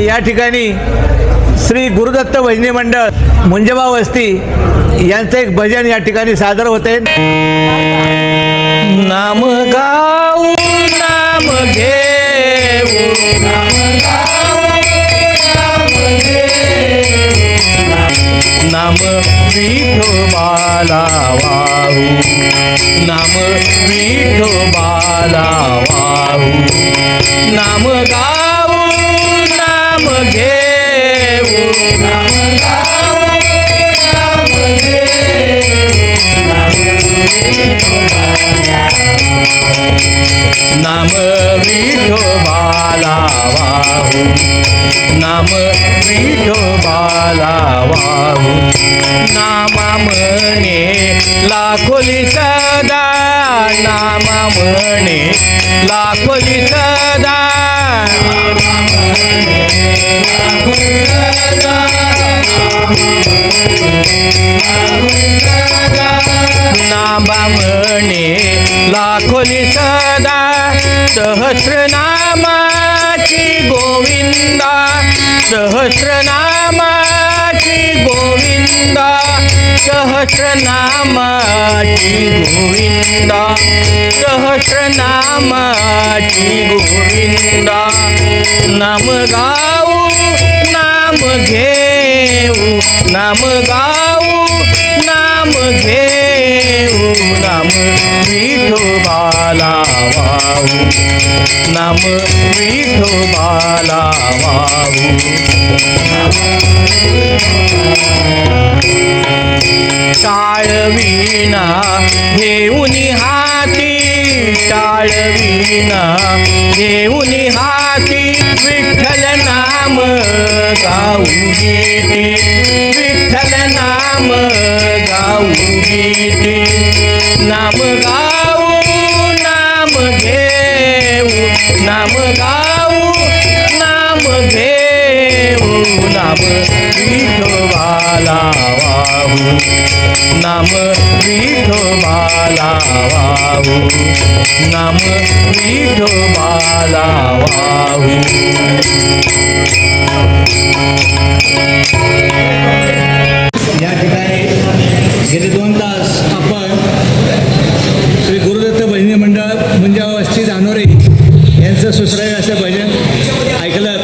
या ठिकाणी श्री गुरुदत्त भजनी मंडळ मुंजबा वस्ती यांचं एक भजन या ठिकाणी सादर होते. नाम गाऊ नाम घेऊ नाम विठोबाला वाहू नाम विठोबाला वाहू नाम गाऊ नाम घेऊ नाम विठोबाला वाहू नाम विठोबाला वाहू नामा म्हणे लाखोली सदा नामा म्हणे लाखोली सदा नामा म्हणे लाखोली सदा सहस्रनामाची गोविंदा सहस्रनामाची गोविंदा सहस्रनामाची गोविंदा सहस्रनामाची गोविंदा नाम गाऊ नाम घेऊ नाम गाऊ नाम घेऊ नाम विठोबाला वाहू नाम विठोबाला वाहू टाळवीणा घेऊन हाती टाळवीणा घेऊन हाती विठ्ठल नाम गाऊ गीती विठ्ठल नाम गाऊ गीती नाम गाऊ नाम घेऊ नाम गाऊ नाम घेऊ नाम विठोबाला वाहू नाम विठोबाला वाहू नाम विठोबाला वाहू. या ठिकाणी गेले 2 तास आपण श्री गुरुदत्त भजनी मंडळ मुंजबा वस्ती धानोरे यांचं सुश्राव्य असं भजन ऐकलं.